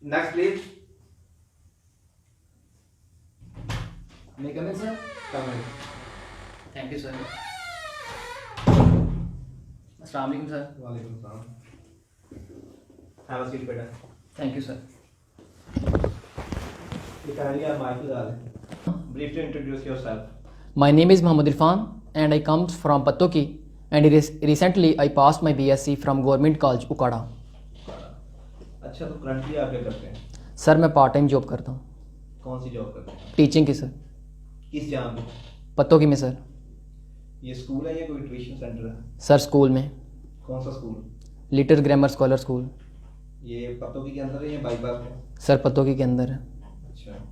Next, please. May I come in, sir? Come in. Thank you, sir. Assalamu alaikum, sir. Walaikum salam. Have a seat, beta. Thank you, sir. You kindly have mic lगा लें. Briefly introduce yourself. My name is Muhammad Irfan and I come from Pattoki and recently I passed my BSc from Government College Ukada. अच्छा, तो currently आप क्या करते हैं? Sir मैं part time job करता हूँ कौन सी जॉब करते हैं? टीचिंग की सर, किस जहाँ पे? पत्तोकी में सर। ये स्कूल है या कोई ट्यूशन सेंटर है? सर स्कूल में, कौन सा school? Little grammar scholar school. ये पत्तोकी के अंदर है या बाईपास में? सर पत्तोकी के अंदर है। अच्छा,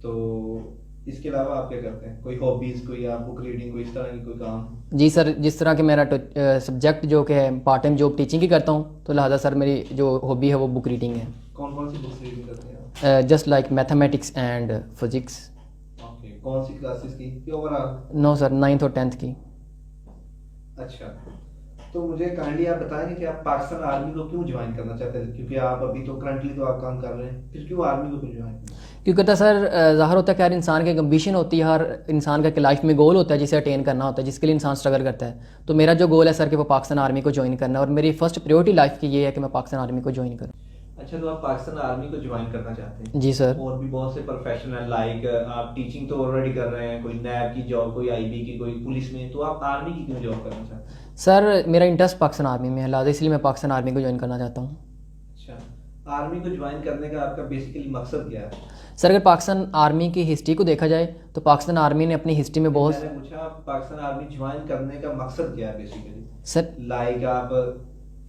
तो इसके अलावा आप क्या करते हैं? कोई हॉबीज, कोई आप बुक रीडिंग, कोई इस तरह की कोई काम? जी सर, जिस तरह के मेरा सब्जेक्ट जो कि है पार्ट टाइम जॉब टीचिंग की करता हूँ, तो लिहाजा सर मेरी जो हॉबी है वो बुक रीडिंग है। कौन कौन सी बुक्स रीडिंग करते हैं आप? Just like mathematics and physics. Okay, कौन सी क्लासेस की ओवरऑल? नो सर, 9th और 10th की। अच्छा, तो मुझे काइंडली आप बताएंगे कि आप पाकिस्तान आर्मी को क्यों ज्वाइन करना चाहते हैं? क्योंकि आप अभी तो करंटली तो आप काम कर रहे हैं, फिर क्यों आर्मी को क्यों ज्वाइन करना? क्योंकि तो सर ज़ाहिर होता है कि हर इंसान की एक एम्बिशन होती है, हर इंसान का लाइफ में गोल होता है जिसे अटेन करना होता है, जिसके लिए इंसान स्ट्रगल करता है। तो मेरा जो गोल है सर कि वो पाकिस्तान आर्मी को ज्वाइन करना है और मेरी फर्स्ट प्रायोरिटी लाइफ की ये है कि मैं पाकिस्तान आर्मी को ज्वाइन करूँ। अच्छा, तो आप पाकिस्तान आर्मी को ज्वाइन करना चाहते हैं? जी सर। और भी बहुत से प्रोफेशन है, लाइक आप टीचिंग तो ऑलरेडी कर रहे हैं, कोई नैब की जॉब, कोई आईबी की, कोई पुलिस में, तो आप आर्मी की क्यों जॉब करना चाहते हैं? सर मेरा इंटरेस्ट पाकिस्तान आर्मी में है, लिहाजा इसलिए मैं पाकिस्तान आर्मी को ज्वाइन करना चाहता हूँ। अच्छा, आर्मी को ज्वाइन करने का आपका बेसिकली मकसद क्या है? सर अगर पाकिस्तान आर्मी की हिस्ट्री को देखा जाए तो पाकिस्तान आर्मी ने अपनी हिस्ट्री में बहुत मैंने पूछा पाकिस्तान आर्मी ज्वाइन करने का मकसद क्या है बेसिकली? सर लाइक आप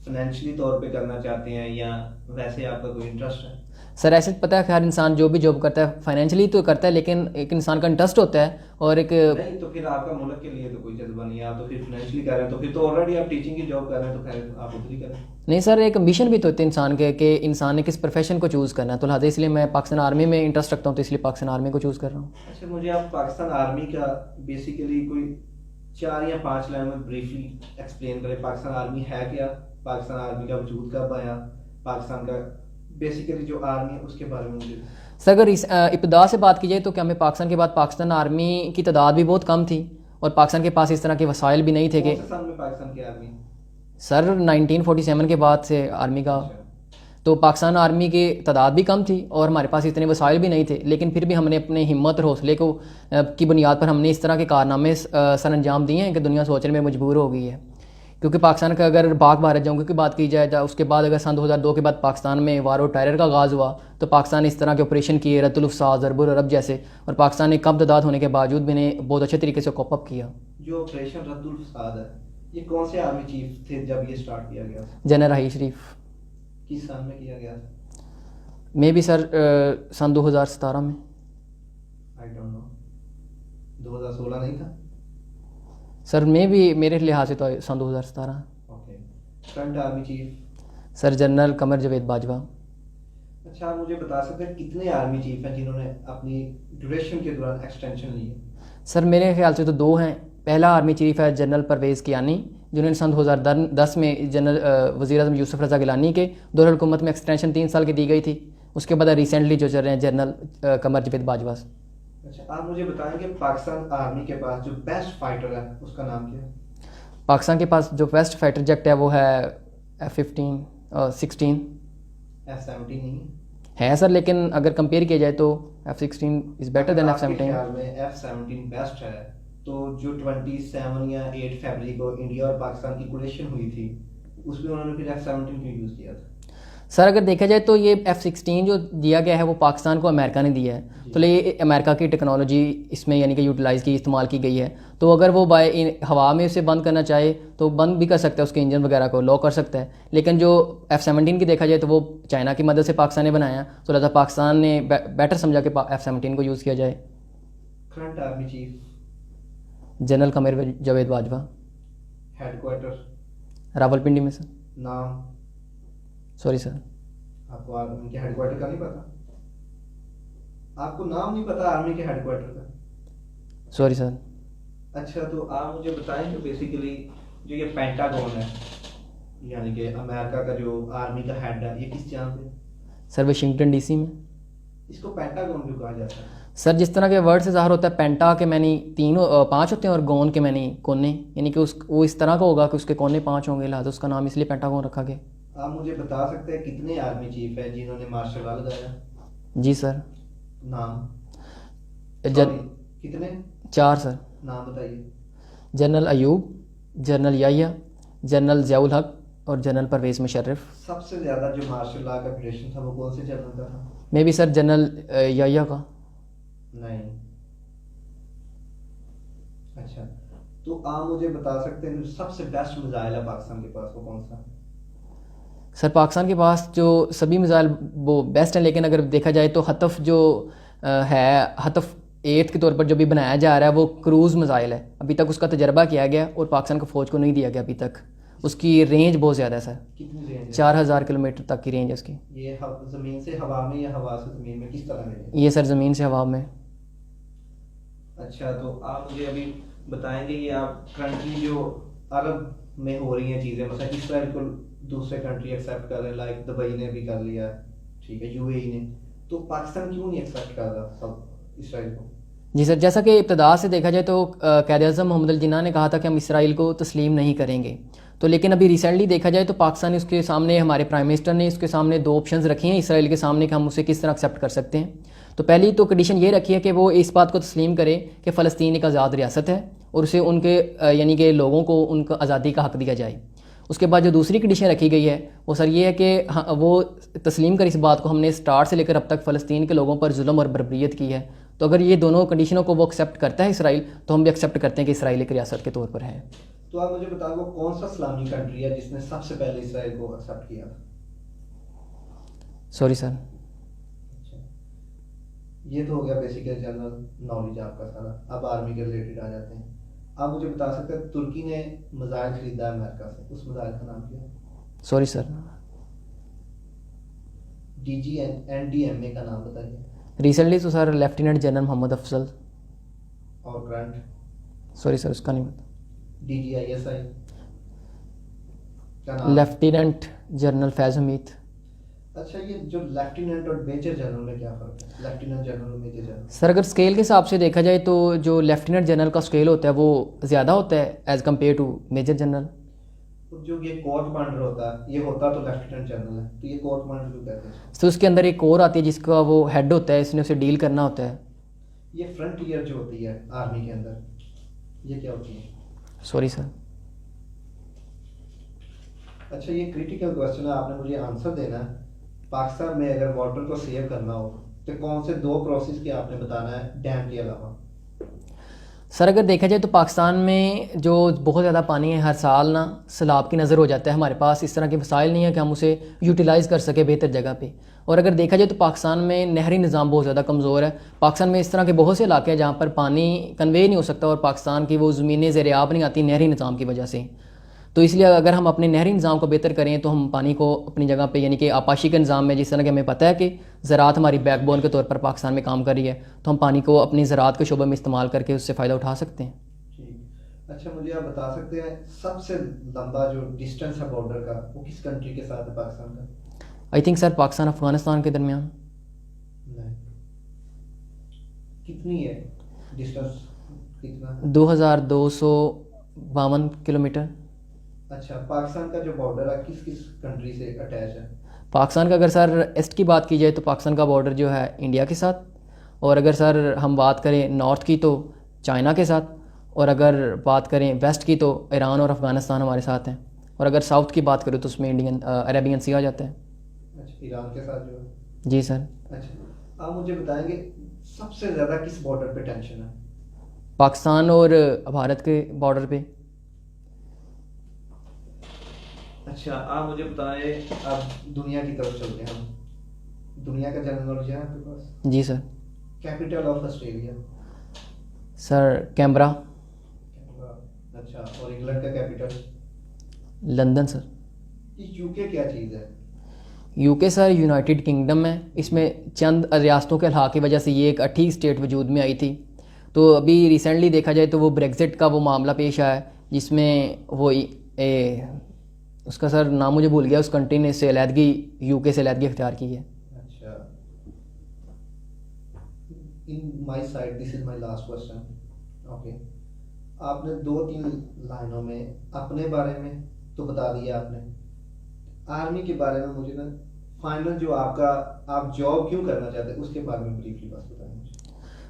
फाइनेंशियली तौर पे करना चाहते हैं या वैसे आपका कोई इंटरेस्ट है? सर ऐसे पता है कि हर इंसान जो भी जॉब करता है फाइनेंशियली तो करता है, लेकिन एक इंसान का इंटरेस्ट होता है और एक नहीं, तो फिर आपका मुल्क के लिए तो कोई जज्बा नहीं है, आप तो फिर फाइनेंशियली कर रहे हैं, तो फिर तो ऑलरेडी आप टीचिंग की जॉब कर रहे हैं, तो खैर आप उधर ही करें। नहीं सर, एक मिशन भी तो होते हैं इंसान के कि इंसान ने किस प्रोफेशन को चूज़ करना है, तो लिहाजा इसलिए मैं पाकिस्तान आर्मी में इंटरेस्ट रखता हूँ, तो इसलिए पाकिस्तान आर्मी को चूज़ कर रहा हूँ। अच्छा, मुझे आप पाकिस्तान आर्मी का बेसिकली कोई 4 या 5 लाइन में ब्रीफली एक्सप्लेन करें। पाकिस्तान आर्मी है क्या? पाकिस्तान आर्मी का वजूद कब आया? पाकिस्तान का बेसिकली जो आर्मी है उसके बारे में मुझे। सर अगर इस इब्तदा से बात की जाए तो क्या हमें पाकिस्तान के बाद पाकिस्तान आर्मी की तादाद भी बहुत कम थी और पाकिस्तान के पास इस तरह के वसाइल भी नहीं थे कि कौन से साल में पाकिस्तान की आर्मी? सर 1947 के बाद से आर्मी का, अच्छा, तो पाकिस्तान आर्मी की तादाद भी कम थी और हमारे पास इतने वसाइल भी नहीं थे, लेकिन फिर भी हमने अपने हिम्मत और हौसले को की बुनियाद पर हमने इस तरह के कारनामे सर अंजाम दिए हैं कि दुनिया सोचने में मजबूर हो गई है। क्योंकि पाकिस्तान का अगर पाक भारत जंग की बात की जाए तो उसके बाद अगर सन 2002 के बाद पाकिस्तान में वार और टेरर का आगाज़ हुआ तो पाकिस्तान ने इस तरह के ऑपरेशन किए, रद्दुल अफ़साद, ज़रबुल अरब जैसे, और पाकिस्तान ने कम तादाद होने के बावजूद भी ने बहुत अच्छे तरीके से कॉप अप किया। जो ऑपरेशन रद्दुल फसाद है, ये कौन से आर्मी चीफ थे जब ये स्टार्ट किया गया? जनरल राही शरीफ। किस साल में किया गया? मे भी सर सन 2017 में। आई डोंट नो, 2016 नहीं था? सर मैं भी मेरे लिहाज से तो सन 2017। Okay, current army chief? Sir general Qamar Javed Bajwa. अच्छा, आप मुझे बता सकते हैं कितने आर्मी चीफ हैं जिन्होंने अपनी ड्यूरेशन के दौरान एक्सटेंशन ली है? सर मेरे ख्याल से तो 2 हैं। पहला आर्मी चीफ है जनरल परवेज़ कियानी, जिन्होंने सन 2010 में जनरल वज़ीर आज़म यूसुफ रज़ा गिलानी के दौर हुकूमत में एक्सटेंशन 3 साल की दी गई थी। उसके बाद रिसेंटली जो चल रहे हैं जनरल कमर जावेद बाजवा। अच्छा, आप मुझे बताएंगे पाकिस्तान आर्मी के पास जो बेस्ट फाइटर है उसका नाम क्या है? पाकिस्तान के पास जो बेस्ट फाइटर जेट है वो है F-15 और 16 F-17 नहीं है सर, लेकिन अगर कंपेयर किया जाए तो F-16 इज़ बेटर देन आपके F-17। ख्याल में F-17 बेस्ट है, तो जो 27 या 8 फरवरी को इंडिया और पाकिस्तान की कोलिशन हुई थी उसमें उन्होंने फिर F-17 क्यों यूज़ किया था? सर अगर देखा जाए तो ये F-16 जो दिया गया है वो पाकिस्तान को अमेरिका ने दिया है, तो ये अमेरिका की टेक्नोलॉजी इसमें यानी कि यूटिलाइज़ की, इस्तेमाल की गई है। तो अगर वो हवा में उसे बंद करना चाहे तो बंद भी कर सकता है, उसके इंजन वगैरह को लॉक कर सकता है। लेकिन जो F-17 की देखा जाए तो वो चाइना की मदद से पाकिस्तान ने बनाया, तो लिहाजा पाकिस्तान ने बेटर समझा कि F-17 को यूज़ किया जाए। Current army chief? General Qamar Javed Bajwa. Headquarter? Rawalpindi में सर। नाम? Sorry sir. आपको उनके हेडक्वार्टर का नहीं पता? आपको नाम नहीं पता आर्मी के हेडक्वार्टर का? Sorry sir. अच्छा, तो आप मुझे बताएं कि बेसिकली जो ये पेंटागन है यानी कि अमेरिका का जो आर्मी का हेड है, ये किस जहाँ पे? सर वाशिंगटन डीसी में। इसको पेंटागन क्यों कहा जाता है? सर जिस तरह के वर्ड से ज़ाहिर होता है, पेंटा के मैंने पाँच होते हैं और गोन के मैंने कोने, यानी कि वो इस तरह का होगा कि उसके कोने 5 होंगे, लिहाजा उसका नाम इसलिए पेंटागन रखा गया। आप मुझे बता सकते हैं कितने आर्मी चीफ हैं जिन्होंने मार्शल लॉ लगाया? जी सर। नाम? जन Sorry, कितने? 4 सर। नाम बताइए। General Ayub, general Yahya, general Ziaul Haq और जनरल परवेज़ मुशर्रफ। सबसे ज्यादा जो मार्शल लॉ का क्रिएशन था वो कौन से जनरल का था? Maybe sir general Yahya का। नहीं। अच्छा, तो आप मुझे बता सकते हैं जो सबसे बेस्ट मिसाइल है पाकिस्तान के पास वो कौन सा? सर पाकिस्तान के पास जो सभी मिसाइल वो बेस्ट हैं, लेकिन अगर देखा जाए तो हतफ जो है, हतफ 8 के तौर पर जो भी बनाया जा रहा है वो क्रूज़ मिसाइल है। अभी तक उसका तजर्बा किया गया और पाकिस्तान को फ़ौज को नहीं दिया गया अभी तक। उसकी रेंज बहुत ज़्यादा है सर, कितनी रेंज है? 4000 किलोमीटर तक की रेंज है उसकी। ये जमीन से हवा में या हवा से जमीन में, किस तरह रेंज है? ये सर ज़मीन से हवा में। अच्छा, तो आप मुझे अभी बताएंगे ये आप कंट्री जो अरब में हो रही हैं चीज़ें, मतलब इसराइल को दूसरे कंट्री एक्सेप्ट कर रहे हैं, लाइक दुबई ने भी कर लिया, ठीक है, यूएई ने, तो पाकिस्तान क्यों नहीं एक्सेप्ट कर रहा सब इसराइल को? जी सर, जैसा कि इब्तदा से देखा जाए तो कायद-ए-आज़म मोहम्मद अली जिन्ना ने कहा था कि हम इसराइल को तस्लीम नहीं करेंगे। तो लेकिन अभी रिसेंटली देखा जाए तो पाकिस्तान ने उसके सामने, हमारे प्राइम मिनिस्टर ने उसके सामने 2 ऑप्शंस रखी हैं इसराइल के सामने कि हम उसे किस तरह एक्सेप्ट कर सकते हैं। तो पहली तो कंडीशन ये रखी है कि वो इस बात को तस्लीम करे कि फ़लस्तीन एक आज़ाद रियासत है और उसे उनके यानी कि लोगों को उनका आज़ादी का हक़ दिया जाए। उसके बाद जो दूसरी कंडीशन रखी गई है वो सर ये है कि हाँ, वो तस्लीम कर इस बात को हमने स्टार्ट से लेकर अब तक फ़लस्तीन के लोगों पर जुल्म और बर्बरियत की है। तो अगर ये दोनों कंडीशनों को वो एक्सेप्ट करता है इसराइल, तो हम भी एक्सेप्ट करते हैं कि इसराइल एक रियासत के तौर पर है। तो आप मुझे बताओ वो कौन सा इस्लामी कंट्री है जिसने सबसे पहले इसराइल को एक्सेप्ट किया था? Sorry sir. अच्छा, ये तो हो गया बेसिकली जनरल नॉलेज आपका सारा। अब आर्मी के रिलेटेड आ जाते हैं। आप मुझे बता सकते हैं तुर्की ने मिसाइल खरीदा है अमेरिका से, उस मिसाइल का नाम क्या है? Sorry sir. DGNDMA का नाम बताइए। रिसेंटली तो sir lieutenant general Mohammad Afzal. और करंट? सॉरी सर, उसका नहीं पता। DGISI का नाम? लेफ्टिनेंट जनरल फैज़ हमीद। अच्छा, ये जो लेफ्टिनेंट और मेजर जनरल में क्या फ़र्क है? लेफ्टिनेंट जनरल और मेजर जनरल? सर अगर स्केल के हिसाब से देखा जाए तो जो लेफ्टिनेंट जनरल का स्केल होता है वो ज़्यादा होता है as compare to major general. तो जो ये कोर्ट कमांडर होता है, ये होता तो लेफ्टिनेंट जनरल है, तो ये कोर्ट कमांडर क्यों कहते हैं? तो उसके अंदर एक कोर आती है जिसका वो हेड होता है, इसने उसे डील करना होता है। ये फ्रंटियर जो होती है आर्मी के अंदर, ये क्या होती है? Sorry sir. अच्छा, ये क्रिटिकल क्वेश्चन है, आपने मुझे आंसर देना है। पाकिस्तान में अगर वाटर को सेव करना हो तो कौन से 2 प्रोसेस के आपने बताना है डैम के अलावा? सर अगर देखा जाए तो पाकिस्तान में जो बहुत ज़्यादा पानी है, हर साल ना सैलाब की नज़र हो जाता है। हमारे पास इस तरह के वसाइल नहीं है कि हम उसे यूटिलाइज़ कर सके बेहतर जगह पे। और अगर देखा जाए तो पाकिस्तान में नहरी निज़ाम बहुत ज़्यादा कमज़ोर है। पाकिस्तान में इस तरह के बहुत से इलाके हैं जहाँ पर पानी कन्वे नहीं हो सकता और पाकिस्तान की वो ज़मीनें ज़ेर-ए-आब नहीं आती नहरी निज़ाम की वजह से। तो इसलिए अगर हम अपने नहरी निज़ाम को बेहतर करें तो हम पानी को अपनी जगह पे, यानी कि आपाशी के निज़ाम में, जिस तरह कि हमें पता है कि ज़राअत हमारी बैकबोन के तौर पर पाकिस्तान में काम कर रही है, तो हम पानी को अपनी ज़राअत के शोबे में इस्तेमाल करके उससे फ़ायदा उठा सकते हैं। ठीक। अच्छा, मुझे आप बता सकते हैं सबसे लंबा जो डिस्टेंस है बॉर्डर का वो किस कंट्री के साथ है पाकिस्तान का? I think sir Pakistan Afghanistan के दरमियान। नहीं। कितनी है डिस्टेंस, कितना? 2252 किलोमीटर। अच्छा, पाकिस्तान का जो बॉर्डर है किस किस कंट्री से अटैच है? पाकिस्तान का अगर सर ईस्ट की बात की जाए तो पाकिस्तान का बॉर्डर जो है इंडिया के साथ, और अगर सर हम बात करें नॉर्थ की तो चाइना के साथ, और अगर बात करें वेस्ट की तो ईरान और अफ़गानिस्तान हमारे साथ हैं, और अगर साउथ की बात करें तो उसमें अरेबियन सी आ जाता है। अच्छा, ईरान के साथ जो है। जी सर। अच्छा, आप मुझे बताएंगे सबसे ज़्यादा किस बॉर्डर पे टेंशन है? पाकिस्तान और भारत के बॉर्डर पे। अच्छा, आप मुझे बताएं, अब दुनिया की तरफ चलते हैं हम। दुनिया का जनरल नॉलेज है आपके पास? जी sir. Capital of Australia? Sir Canberra. अच्छा, और इंग्लैंड का कैपिटल? London sir. यूके क्या चीज़ है? यूके सर यूनाइटेड किंगडम है। इसमें चंद रियासतों के इल्हाक़ की वजह से ये एक 8 स्टेट वजूद में आई थी। तो अभी रिसेंटली देखा जाए तो वो ब्रेग्जिट का वो मामला पेश आया जिसमें वो उसका सर नाम मुझे भूल गया, उस कंट्री ने इससे अलहदगी, यूके से अलहदगी अख्तियार की है। In my side this is my last question. Okay, आपने 2-3 लाइनों में अपने बारे में तो बता दिया आपने, आर्मी के बारे में मुझे ना फाइनल जो आपका आप जॉब क्यों करना चाहते हैं उसके बारे में ब्रीफली बस बताएं मुझे।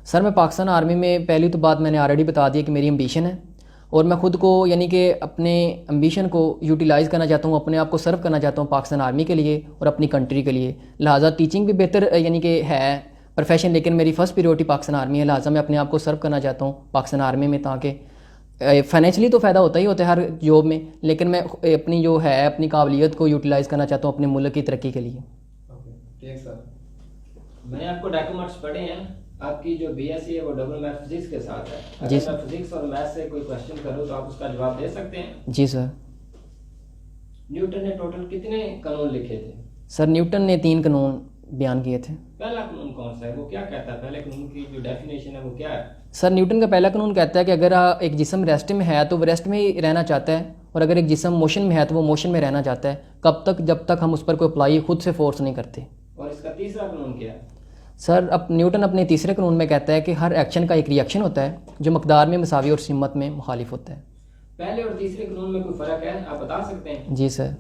सर मैं पाकिस्तान आर्मी में पहली तो बात मैंने ऑलरेडी बता दी कि मेरी एम्बिशन है और मैं ख़ुद को यानी कि अपने एम्बिशन को यूटिलाइज़ करना चाहता हूँ, अपने आप को सर्व करना चाहता हूँ पाकिस्तान आर्मी के लिए और अपनी कंट्री के लिए। लिहाजा टीचिंग भी बेहतर यानी कि है प्रोफेशन, लेकिन मेरी फ़र्स्ट प्रायोरिटी पाकिस्तान आर्मी है। लिहाजा मैं अपने आप को सर्व करना चाहता हूँ पाकिस्तान आर्मी में, ताकि फाइनेंशियली तो फ़ायदा होता ही होता है हर जॉब में, लेकिन मैं अपनी जो है अपनी काबिलियत को यूटिलाइज़ करना चाहता हूँ अपने मुल्क की तरक्की के लिए। ओके ठीक सर। मैंने आपको डॉक्यूमेंट्स पढ़े हैं, आपकी जो बीएससी है वो डबल मैथ फिजिक्स के साथ है। जी अगर सर। मैं फिजिक्स और मैथ से कोई क्वेश्चन करूँ तो आप उसका जवाब दे सकते हैं। जी सर। न्यूटन ने टोटल कितने कानून लिखे थे? सर न्यूटन ने 3 कानून बयान किए थे। पहला कानून कौन सा है, वो क्या कहता है? पहले कानून की जो डेफिनेशन है वो क्या है? सर न्यूटन का पहला कानून कहता है कि अगर एक जिस्म रेस्ट में है तो वो रेस्ट में ही रहना चाहता है, और अगर एक जिस्म मोशन में है तो वो मोशन में रहना चाहता है। कब तक? जब तक हम उस पर कोई अप्लाई खुद से फोर्स नहीं करते। और इसका तीसरा कानून क्या है? सर अब न्यूटन अपने तीसरे कानून में कहता है कि हर एक्शन का एक रिएक्शन होता है जो मकदार में मसावी और सिमत में मुखालिफ होता है। पहले और तीसरे कानून में कोई फ़र्क है, आप बता सकते हैं? जी सर।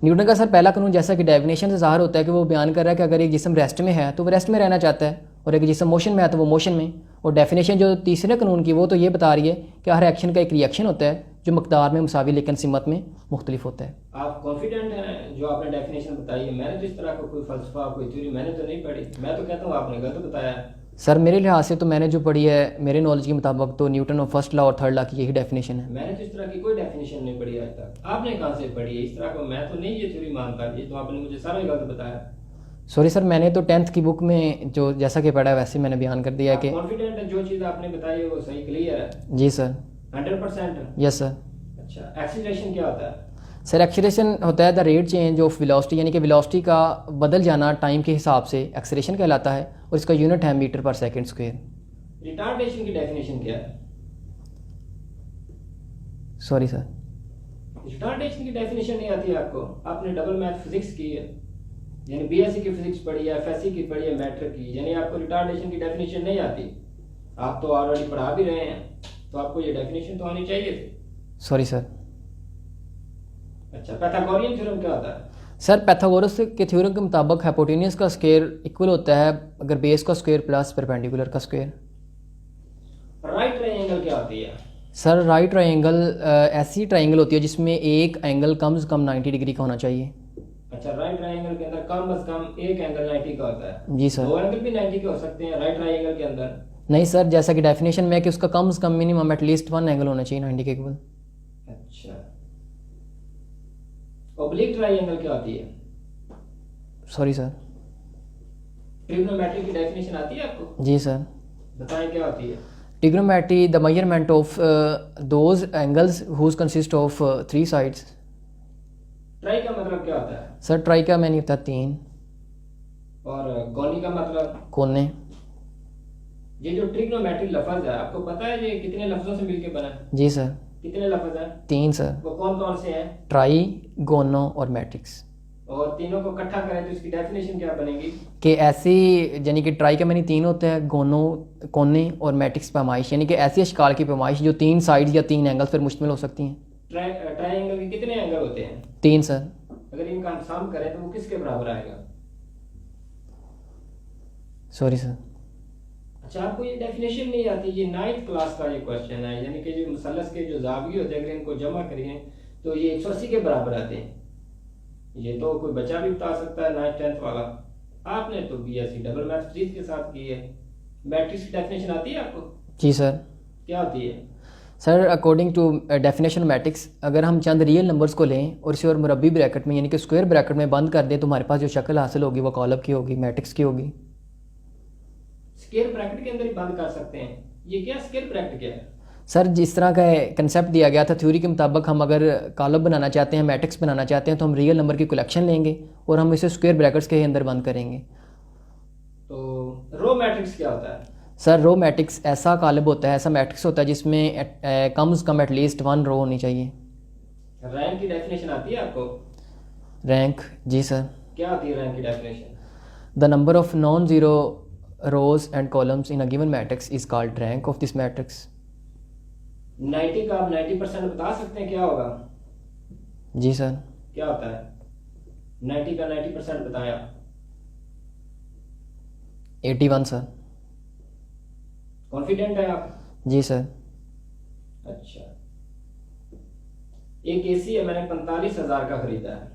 न्यूटन का सर पहला कानून जैसा कि डेफिनेशन से ज़ाहिर होता है कि वो बयान कर रहा है कि अगर एक जिस्म रेस्ट में है तो वो रेस्ट में रहना चाहता है, और एक जिस्म मोशन में है तो वो मोशन में। और डेफिनेशन जो तीसरे कानून की वो तो ये बता रही है कि हर एक्शन का एक रिएक्शन होता है जो मकदार में मुसावी लेकिन सिमत में मुख्तलिफ होता है। आप कॉन्फिडेंट हैं जो आपने डेफिनेशन बताई है? मैंने तो इस तरह का कोई फलसफा कोई थ्योरी मैंने तो नहीं पढ़ी, मैं तो कहता हूँ आपने गलत बताया है। सर मेरे लिहाज से तो मैंने जो पढ़ी है मेरे नॉलेज के मुताबिक तो न्यूटन और फर्स्ट लॉ और थर्ड लॉ की यही डेफिनेशन है। मैंने तो इस तरह की कोई डेफिनेशन नहीं पढ़ी आज तक। आपने कहाँ से पढ़ी है इस तरह का? मैं तो नहीं ये थ्योरी मानता, ये तो आपने मुझे सारा ही गलत बताया। सॉरी सर, मैंने तो 10th की बुक में जो जैसा कि पढ़ा है वैसे मैंने बयान कर दिया है कि कॉन्फिडेंट है जो चीज़ आपने बताई है वो सही क्लियर है? जी सर। 100%? Yes sir. अच्छा, एक्सीलरेशन क्या होता है? सर एक्सीलरेशन होता है the rate change of velocity, यानी कि वेलोसिटी का बदल जाना टाइम के हिसाब से एक्सीलरेशन कहलाता है, और इसका यूनिट है मीटर पर सेकंड स्क्वायर। रिटार्डेशन की डेफिनेशन क्या है? Sorry sir. रिटार्डेशन की डेफिनेशन नहीं आती आपको? आपने डबल मैथ फिजिक्स की है, यानी बीएससी की फिजिक्स पढ़ी है, एफएससी की पढ़ी है, मैट्रिक की, यानी आपको रिटार्डेशन की डेफिनेशन नहीं आती? आप तो ऑलरेडी पढ़ा भी रहे हैं, तो आपको ये डेफिनेशन तो आनी चाहिए थी। Sorry sir. अच्छा, पाइथागोरियन थ्योरम क्या होता है? सर पाइथागोरस के थ्योरम के मुताबिक हाइपोटेन्यूस का स्क्वायर इक्वल होता है अगर बेस का स्क्वायर प्लस परपेंडिकुलर का स्क्वायर। राइट ट्रायंगल क्या होती है? सर राइट ट्रायंगल ऐसी ट्रायंगल होती है जिसमें एक एंगल कम से कम 90 डिग्री का होना चाहिए। अच्छा, राइट ट्रायंगल के अंदर कम से कम एक एंगल 90 का होता है? जी सर। दो एंगल भी 90 के हो सकते हैं राइट ट्रायंगल के अंदर? नहीं सर, जैसा कि डेफिनेशन में है कि उसका कम से कम मिनिमम एटलीस्ट 1 एंगल होना चाहिए 90 के इक्वल। अच्छा, ऑब्लिक ट्रायंगल क्या होती है? Sorry sir. ट्रिग्नोमेट्री की डेफिनेशन आती है आपको? जी सर। बताएं क्या होती है? Trigonometry the measurement of those angles whose consist of 3 sides. Tri का मतलब क्या होता है? सर ट्राई का मैंने होता 3। और गोनी का मतलब? कोने। ये जो ट्रिग्नोमेट्री लफ्ज है आपको पता है ये कितने लफ्जों से मिलके बना है? जी सर। कितने लफ्ज हैं? 3 सर। वो कौन कौन से हैं? ट्राई, गोनो और मैट्रिक्स। और तीनों को इकट्ठा करें तो इसकी डेफिनेशन क्या बनेगी? कि ऐसी यानी कि ट्राई का मैंने 3 होता है, गोनो, कोने और मैट्रिक्स पैमाइश, यानी कि ऐसी अशकाल की पैमाइश जो 3 साइड्स या 3 एंगल्स पर मुश्तमिल हो सकती हैं। ट्रायंगल के कितने एंगल होते हैं? 3 सर। अगर इनका हम सम करें तो वो किसके बराबर आएगा? Sorry sir. अच्छा, आपको ये डेफिनेशन नहीं आती? ये 9th क्लास का ये क्वेश्चन है, यानी कि जो मुसल्लस के जो जाविये होते हैं अगर इनको जमा करें तो ये 180 के बराबर आते हैं। ये तो कोई बच्चा भी बता सकता है 9th 10th वाला। आपने तो बीएससी डबल मैथ फिजिक्स के साथ की है। मैट्रिक्स की डेफिनेशन आती है आपको? जी सर। क्या होती है? Sir according to definition matrix, अगर हम चंद रियल नंबर्स को लें और इसे और मुरब्बी ब्रैकेट में यानी कि स्क्वायर ब्रैकेट में बंद कर दें तो हमारे पास जो शक्ल हासिल होगी वो कॉलम की होगी, मैट्रिक्स की होगी। स्क्वायर ब्रैकेट के अंदर ही बंद कर सकते हैं? ये क्या स्क्वायर ब्रैकेट क्या है? सर जिस तरह का कंसेप्ट दिया गया था थ्योरी के मुताबिक, हम अगर कॉलम बनाना चाहते हैं, मैट्रिक्स बनाना चाहते हैं तो हम रियल नंबर की कलेक्शन लेंगे और हम इसे स्क्वायर ब्रैकेट्स के अंदर बंद करेंगे। तो रो मैट्रिक्स क्या होता है? सर रो मैट्रिक्स ऐसा कॉलम होता है, ऐसा मैट्रिक्स होता है जिसमें कम से कम एटलीस्ट 1 रो होनी चाहिए। रैंक की डेफिनेशन आती है आपको? रैंक? जी सर। क्या होती है रैंक की definition? The number of non zero rows and columns in a given matrix is called rank of this matrix. 90 का आप 90% बता सकते हैं क्या होगा? जी सर। क्या होता है? 90 का 90% बताया। 81 सर। कॉन्फिडेंट है आप? जी सर। अच्छा, एक एसी है, मैंने 45,000 का खरीदा है,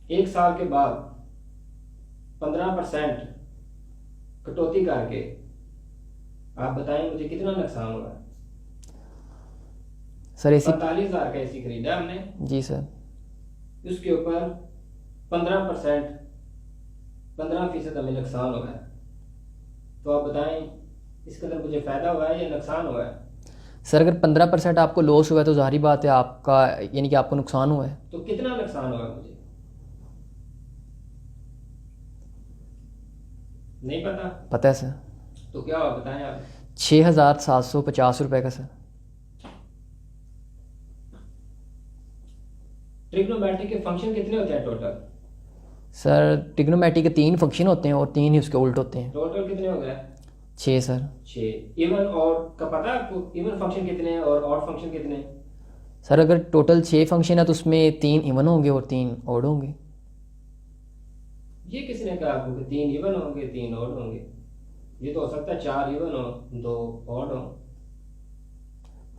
एक साल के बाद 15% कटौती करके आप बताएं मुझे कितना नुकसान हुआ? सर एसी 45,000 का एसी खरीदा हमने, जी सर। उसके ऊपर 15% 15% हमें नुकसान हुआ है, तो आप बताएं इस कदर मुझे फायदा हुआ है या नुकसान हुआ है? सर अगर 15% आपको लॉस हुआ है तो जाहिर बात है आपका यानी कि आपको नुकसान हुआ है। तो कितना नुकसान हुआ मुझे नहीं पता? पता है सर। तो क्या हुआ बताएं आप। 6,750 रुपये का सर। ट्रिग्नोमेट्री के फंक्शन कितने होते हैं टोटल? सर ट्रिग्नोमेट्री के 3 फंक्शन होते हैं और 3 ही उसके उल्ट होते हैं। टोटल कितने हो गए? 6 सर। 6। इवन और का पता है आपको? इवन फंक्शन कितने हैं और ऑड फंक्शन कितने हैं? सर अगर टोटल 6 फंक्शन है तो उसमें 3 इवन होंगे और 3 ऑड होंगे। ये किसने कहा आपको कि 3 इवन होंगे 3 ऑड होंगे? ये तो हो सकता है 4 इवन हो 2 ऑड हो।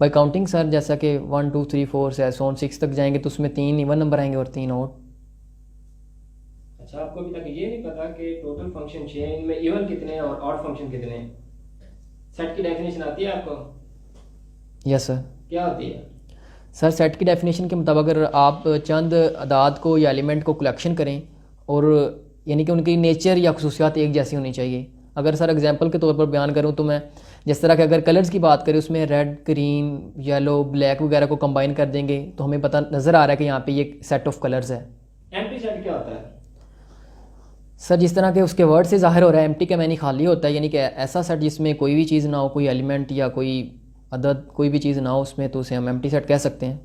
बाई काउंटिंग सर, जैसा कि 1 2 3 4 से ऑन 6 तक जाएंगे तो उसमें 3 इवन नंबर आएंगे और 3 ऑड। अच्छा, आपको अभी तक ये नहीं पता कि टोटल फंक्शन 6 हैं, इनमें इवन कितने हैं और ऑड फंक्शन कितने हैं? सेट की डेफिनेशन आती है आपको? Yes sir. क्या होती है? सर सेट की डेफिनेशन के मुताबिक अगर आप चंद अदाद को या एलिमेंट को कलेक्शन करें और यानी कि उनकी नेचर या खसूसियात एक जैसी होनी चाहिए। अगर सर एग्जांपल के तौर पर बयान करूं तो मैं जिस तरह के अगर कलर्स की बात करें उसमें रेड ग्रीन येलो ब्लैक वगैरह को कंबाइन कर देंगे तो हमें पता नज़र आ रहा है कि यहाँ पे ये सेट ऑफ कलर्स है। एम्प्टी सेट क्या होता है? सर जिस तरह के उसके वर्ड से जाहिर हो रहा है एम्प्टी का मैनी खाली होता है, यानी कि ऐसा सेट जिसमें कोई भी चीज़ ना हो, कोई एलिमेंट या कोई अदद कोई भी चीज़ ना हो उसमें, तो उसे हम एम्प्टी सेट कह सकते हैं।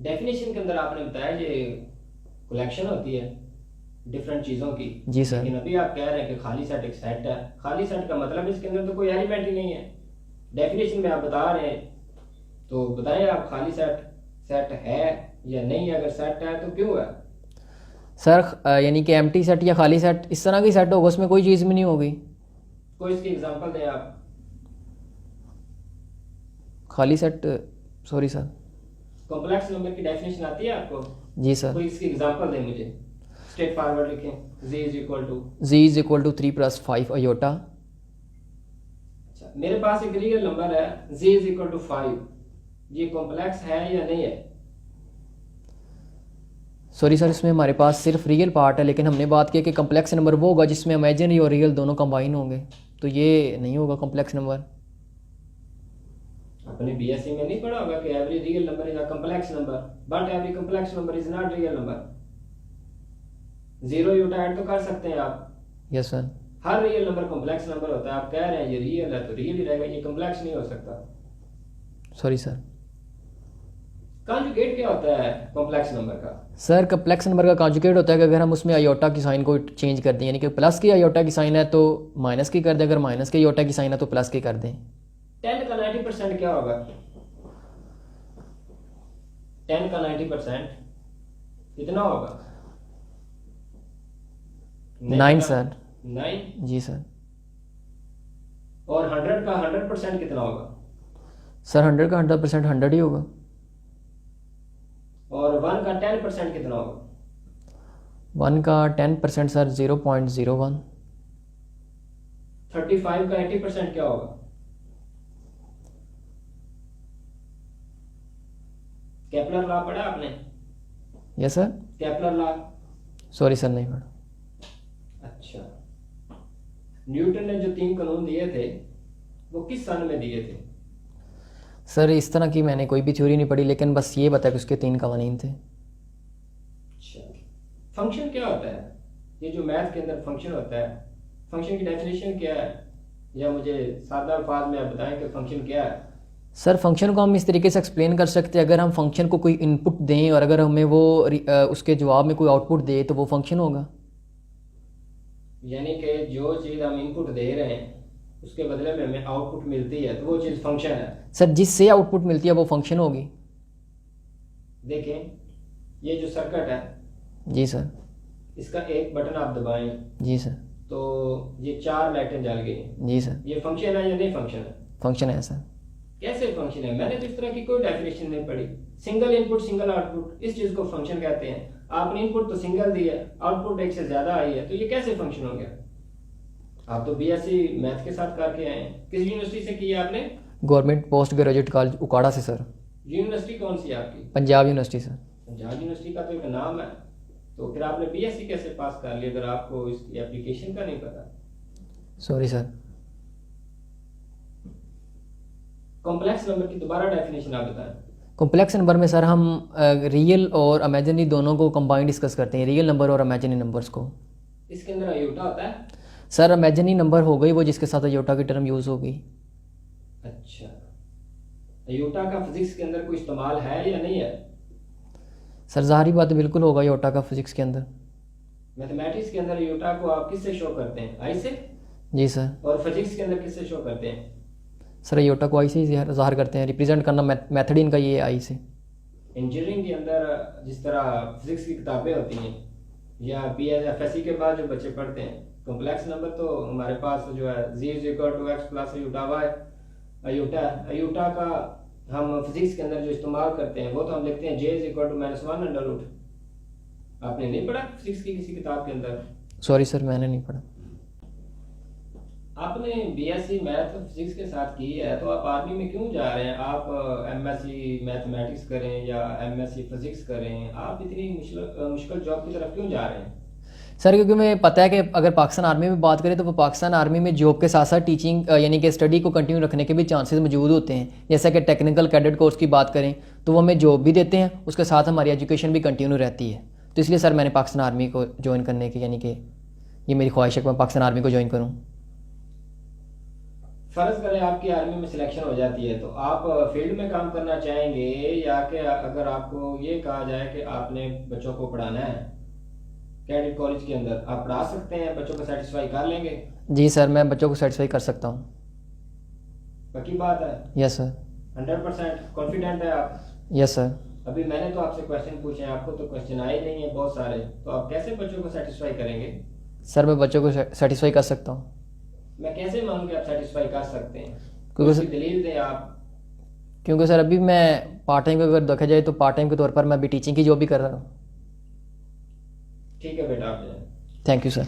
डेफिनेशन के अंदर आपने बताया ये कलेक्शन होती है डिफरेंट चीज़ों की। जी सर। लेकिन अभी आप कह रहे हैं कि खाली सेट एक सेट है। खाली सेट का मतलब इसके अंदर तो कोई एलिमेंट ही नहीं है। डेफिनेशन में आप बता रहे हैं, तो बताएं आप खाली सेट सेट है या नहीं है? अगर सेट है तो क्यों है? सर यानी कि एम्प्टी सेट या खाली सेट इस तरह की सेट होगा उसमें कोई चीज़ भी नहीं होगी। कोई इसकी एग्जांपल दें आप। खाली set sorry sir. Complex number की डेफिनेशन आती है आपको? जी सर। कोई इसकी एग्जांपल दें मुझे। स्ट्रेट फॉरवर्ड लिखें। z is equal to 3 + 5 iota. अच्छा, मेरे पास एक रियल नंबर है z = 5, ये कॉम्प्लेक्स है या नहीं है? सॉरी सर, इसमें हमारे पास सिर्फ रियल पार्ट है, लेकिन हमने बात की कि कम्प्लेक्स नंबर वो होगा जिसमें इमेजिनरी और रियल दोनों कंबाइन होंगे, तो ये नहीं होगा कम्प्लेक्स नंबर। आपने बीएससी में नहीं पढ़ा होगा कि every real number is a complex number but every complex number is not real number. Zero यूटा ऐड तो कर सकते हैं आप। Yes sir. हर रियल नंबर कॉम्प्लेक्स नंबर होता है। आप कह रहे हैं ये रियल है तो रियल ही रहेगा, ये कॉम्प्लेक्स नहीं हो सकता। Sorry sir. कॉन्जुगेट क्या होता है कॉम्प्लेक्स नंबर का? सर कॉम्प्लेक्स नंबर का कॉन्जुगेट होता है कि अगर हम उसमें आयोटा की साइन को चेंज कर दें, यानी कि प्लस की आयोटा की साइन है तो माइनस की कर दें, अगर माइनस की आयोटा की साइन है तो प्लस की कर दें। 10 का 90% क्या होगा? 10 का 90% कितना होगा? 9 सर। 9। जी सर। और 100 का 100% कितना होगा? सर 100 का 100% 100 ही होगा। और 1 का 10% कितना होगा? 1 का 10% सर 0.01। 35 का 80% क्या होगा? केपलर लॉ पढ़ा आपने? Yes sir. Kepler law? Sorry sir नहीं पढ़ा। अच्छा, न्यूटन ने जो 3 कानून दिए थे वो किस सन में दिए थे? सर इस तरह की मैंने कोई भी थ्योरी नहीं पढ़ी, लेकिन बस ये बताया कि उसके 3 कवानीन थे। अच्छा, फंक्शन क्या होता है? ये जो मैथ के अंदर फंक्शन होता है, फंक्शन की डेफिनेशन क्या है? या मुझे सादा अल्फाज में आप बताएं कि फंक्शन क्या है? सर फंक्शन को हम इस तरीके से एक्सप्लेन कर सकते हैं, अगर हम फंक्शन को कोई इनपुट दें और अगर हमें वो उसके जवाब में कोई आउटपुट दे तो वो फंक्शन होगा। यानी कि जो चीज़ हम इनपुट दे रहे हैं उसके बदले में हमें आउटपुट मिलती है, तो वो चीज़ फंक्शन है। सर जिससे आउटपुट मिलती है वो फंक्शन होगी। देखें, ये जो सर्किट है, जी सर। इसका एक बटन आप दबाएं जी सर। तो ये 4 लाइटें जल गई। जी सर। ये फंक्शन है या नहीं फंक्शन है? फंक्शन है सर। कैसे फंक्शन है? मैंने तो इस तरह की कोई डेफिनेशन नहीं पढ़ी। सिंगल इनपुट सिंगल आउटपुट, इस चीज़ को फंक्शन कहते हैं। आपने इनपुट तो सिंगल दिया, आउटपुट एक से ज़्यादा आई है, तो ये कैसे फंक्शन हो गया? आप तो बीएससी मैथ के साथ करके आए हैं। किस यूनिवर्सिटी से की है आपने? गवर्नमेंट पोस्ट ग्रेजुएट कॉलेज उकाड़ा से सर। यूनिवर्सिटी कौन सी है आपकी? Punjab university sir. Punjab university का तो एक नाम है, तो फिर आपने बीएससी कैसे पास कर लिया अगर आपको इसकी एप्लीकेशन का नहीं पता? Sorry sir. कॉम्प्लेक्स नंबर की दोबारा डेफिनेशन आप बताएं। कॉम्प्लेक्स नंबर में सर हम रियल और इमेजिनरी दोनों को कंबाइन डिस्कस करते हैं, रियल नंबर और इमेजिनरी नंबर्स को। इसके अंदर अयोटा होता है? सर इमेजिनरी नंबर हो गई वो जिसके साथ अयोटा की टर्म यूज़ होगी। अच्छा, अयोटा का फिजिक्स के अंदर कोई इस्तेमाल है या नहीं है? सर ज़ाहिरी बात है, बिल्कुल होगा अयोटा का फिजिक्स के अंदर। मैथमेटिक्स के अंदर अयोटा को आप किससे शो करते हैं? आई से? जी सर। और फिजिक्स के अंदर किससे शो करते हैं? सर अयोटा को आई से ही ज़ाहिर करते हैं, रिप्रेजेंट करना मेथड इनका ये है आई से। इंजीनियरिंग के अंदर जिस तरह फिजिक्स की किताबें होती हैं या बीएसएफएससी के बाद जो बच्चे पढ़ते हैं, कॉम्प्लेक्स नंबर तो हमारे पास जो है z = x + iota y, iota का हम फिजिक्स के अंदर जो इस्तेमाल करते हैं वो तो हम लिखते हैं j = -1√। आपने नहीं पढ़ा फिजिक्स की किसी किताब के अंदर? सॉरी सर मैंने नहीं पढ़ा। आपने बीएससी मैथ फिजिक्स के साथ की है, तो आप आर्मी में क्यों जा रहे हैं? आप एमएससी मैथमेटिक्स करें या एमएससी फिजिक्स करें, आप इतनी मुश्किल जॉब की तरफ क्यों जा रहे हैं? सर क्योंकि मुझे पता है कि अगर पाकिस्तान आर्मी में बात करें तो वो पाकिस्तान आर्मी में जॉब के साथ साथ टीचिंग यानी कि स्टडी को कंटिन्यू रखने के भी चांसेस मौजूद होते हैं। जैसा कि टेक्निकल कैडेट कोर्स की बात करें तो वो हमें जॉब भी देते हैं, उसके साथ हमारी एजुकेशन भी कंटिन्यू रहती है। तो इसलिए सर मैंने पाकिस्तान आर्मी को ज्वाइन करने की, यानी कि ये मेरी ख्वाहिश है कि मैं पाकिस्तान आर्मी को ज्वाइन करूँ। फर्ज करें आपकी आर्मी में सिलेक्शन हो जाती है, तो आप फील्ड में काम करना चाहेंगे या कि अगर आपको ये कहा जाए कि आपने बच्चों को पढ़ाना है कैडेट कॉलेज के अंदर, आप पढ़ा सकते हैं, बच्चों को सेटिस्फाई कर लेंगे? जी सर मैं बच्चों को सेटिस्फाई कर सकता हूँ। पक्की बात है? Yes sir. 100% कॉन्फिडेंट है आप? Yes sir. अभी मैंने तो आपसे क्वेश्चन पूछे हैं, आपको तो क्वेश्चन आए नहीं है बहुत सारे, तो आप कैसे बच्चों को सेटिस्फाई करेंगे? सर मैं बच्चों को सेटिस्फाई कर सकता हूँ। मैं कैसे मानूं कि आप सेटिस्फाई कर सकते हैं? क्योंकि उसकी दलील दें आप। क्योंकि सर अभी मैं पार्ट टाइम अगर देखा जाए तो पार्ट टाइम के तौर पर मैं अभी टीचिंग की जॉब भी कर रहा हूँ। ठीक है बेटा, आप जाएं। Thank you sir.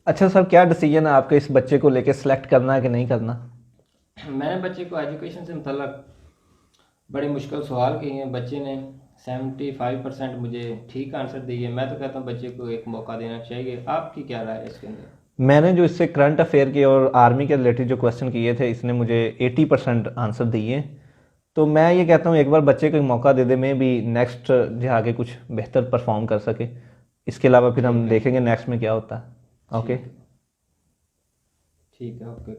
अच्छा सर, क्या डिसीजन है आपके इस बच्चे को लेके, सिलेक्ट करना है कि नहीं करना? मैंने बच्चे को एजुकेशन से मतलब बड़े मुश्किल सवाल किए हैं। बच्चे ने 75% मुझे ठीक आंसर दिए। मैं तो कहता हूँ बच्चे को एक मौका देना चाहिए। आपकी क्या राय है इसके अंदर? मैंने जो इससे करंट अफेयर के और आर्मी के रिलेटेड जो क्वेश्चन किए थे, इसने मुझे 80% आंसर दिए। तो मैं ये कहता हूँ एक बार बच्चे को एक मौका दे दे, मैं भी नेक्स्ट जो आगे कुछ बेहतर परफॉर्म कर सके। इसके अलावा फिर हम देखेंगे नेक्स्ट में क्या होता है। ओके ठीक है, ओके।